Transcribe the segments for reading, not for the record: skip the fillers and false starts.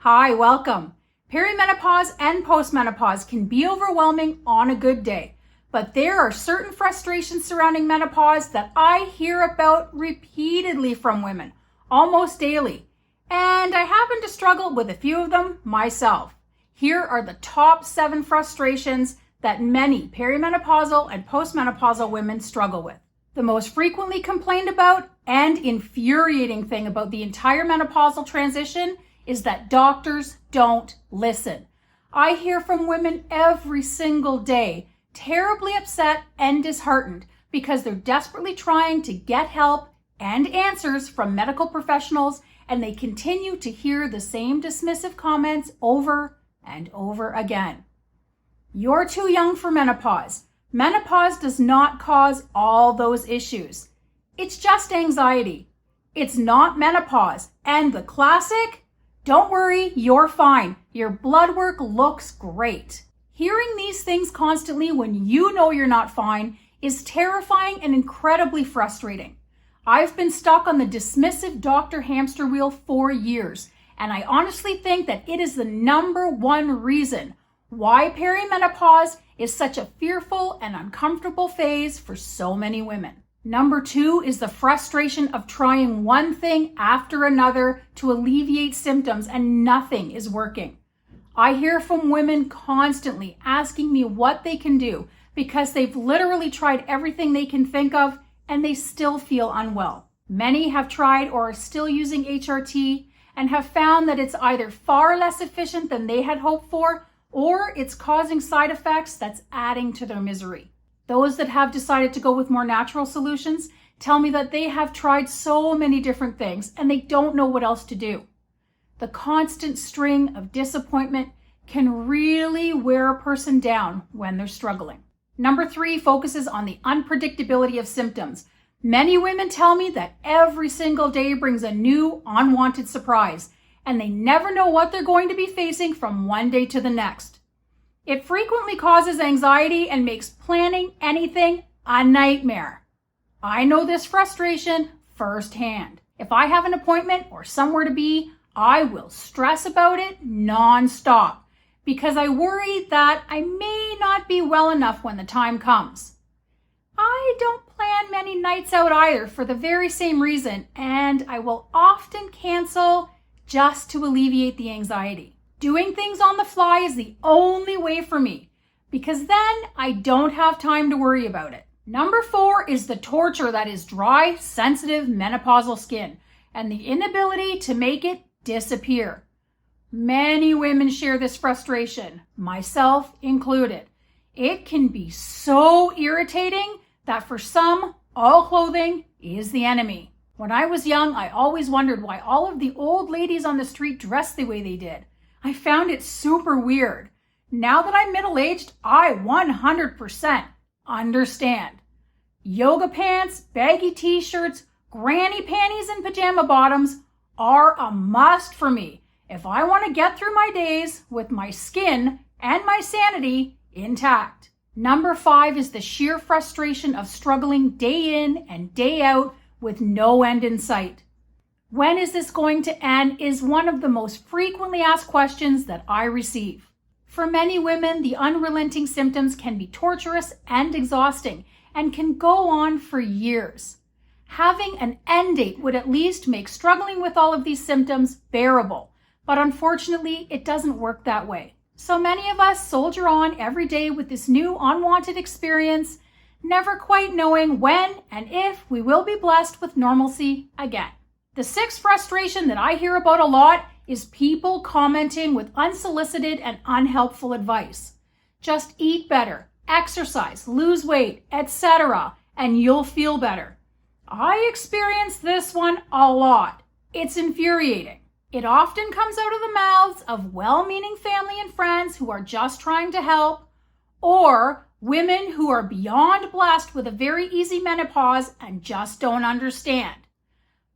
Hi, welcome. Perimenopause and postmenopause can be overwhelming on a good day, but there are certain frustrations surrounding menopause that I hear about repeatedly from women, almost daily, and I happen to struggle with a few of them myself. Here are the top 7 frustrations that many perimenopausal and postmenopausal women struggle with. The most frequently complained about and infuriating thing about the entire menopausal transition is that doctors don't listen. I hear from women every single day, terribly upset and disheartened because they're desperately trying to get help and answers from medical professionals, and they continue to hear the same dismissive comments over and over again. You're too young for menopause. Menopause does not cause all those issues. It's just anxiety. It's not menopause. And the classic, don't worry, you're fine. Your blood work looks great. Hearing these things constantly when you know you're not fine is terrifying and incredibly frustrating. I've been stuck on the dismissive doctor hamster wheel for years, and I honestly think that it is the number one reason why perimenopause is such a fearful and uncomfortable phase for so many women. Number 2 is the frustration of trying one thing after another to alleviate symptoms and nothing is working. I hear from women constantly asking me what they can do because they've literally tried everything they can think of and they still feel unwell. Many have tried or are still using HRT and have found that it's either far less efficient than they had hoped for, or it's causing side effects that's adding to their misery. Those that have decided to go with more natural solutions tell me that they have tried so many different things and they don't know what else to do. The constant string of disappointment can really wear a person down when they're struggling. Number 3 focuses on the unpredictability of symptoms. Many women tell me that every single day brings a new unwanted surprise, and they never know what they're going to be facing from one day to the next. It frequently causes anxiety and makes planning anything a nightmare. I know this frustration firsthand. If I have an appointment or somewhere to be, I will stress about it nonstop because I worry that I may not be well enough when the time comes. I don't plan many nights out either for the very same reason, and I will often cancel just to alleviate the anxiety. Doing things on the fly is the only way for me because then I don't have time to worry about it. Number 4 is the torture that is dry, sensitive menopausal skin and the inability to make it disappear. Many women share this frustration, myself included. It can be so irritating that for some, all clothing is the enemy. When I was young, I always wondered why all of the old ladies on the street dressed the way they did. I found it super weird. Now that I'm middle-aged, I 100% understand. Yoga pants, baggy t-shirts, granny panties, and pajama bottoms are a must for me if I want to get through my days with my skin and my sanity intact. Number 5 is the sheer frustration of struggling day in and day out with no end in sight. When is this going to end is one of the most frequently asked questions that I receive. For many women, the unrelenting symptoms can be torturous and exhausting and can go on for years. Having an end date would at least make struggling with all of these symptoms bearable, but unfortunately, it doesn't work that way. So many of us soldier on every day with this new unwanted experience, never quite knowing when and if we will be blessed with normalcy again. The 6th frustration that I hear about a lot is people commenting with unsolicited and unhelpful advice. Just eat better, exercise, lose weight, etc., and you'll feel better. I experience this one a lot. It's infuriating. It often comes out of the mouths of well-meaning family and friends who are just trying to help, or women who are beyond blessed with a very easy menopause and just don't understand.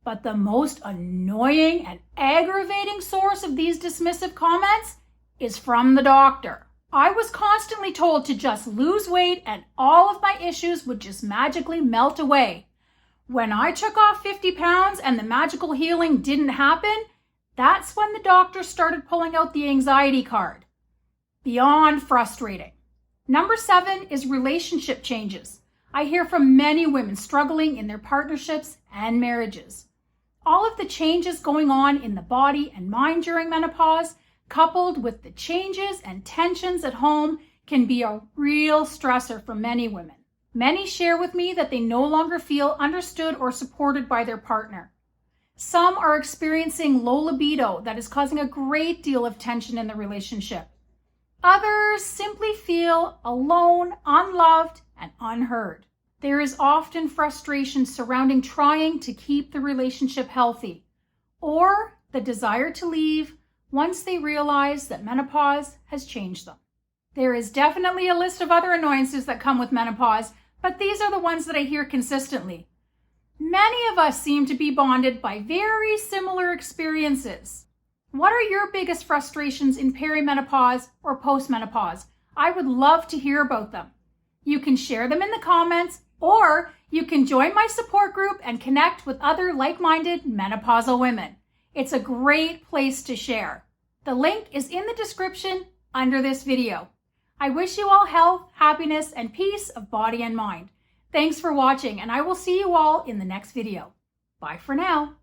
But the most annoying and aggravating source of these dismissive comments is from the doctor. I was constantly told to just lose weight and all of my issues would just magically melt away. When I took off 50 pounds and the magical healing didn't happen, That's when the doctor started pulling out the anxiety card. Beyond frustrating. Number 7 is relationship changes. I hear from many women struggling in their partnerships and marriages. All of the changes going on in the body and mind during menopause, coupled with the changes and tensions at home, can be a real stressor for many women. Many share with me that they no longer feel understood or supported by their partner. Some are experiencing low libido that is causing a great deal of tension in the relationship. Others simply feel alone, unloved, and unheard. There is often frustration surrounding trying to keep the relationship healthy, or the desire to leave once they realize that menopause has changed them. There is definitely a list of other annoyances that come with menopause, but these are the ones that I hear consistently. Many of us seem to be bonded by very similar experiences. What are your biggest frustrations in perimenopause or postmenopause? I would love to hear about them. You can share them in the comments, or you can join my support group and connect with other like-minded menopausal women. It's a great place to share. The link is in the description under this video. I wish you all health, happiness, and peace of body and mind. Thanks for watching, and I will see you all in the next video. Bye for now.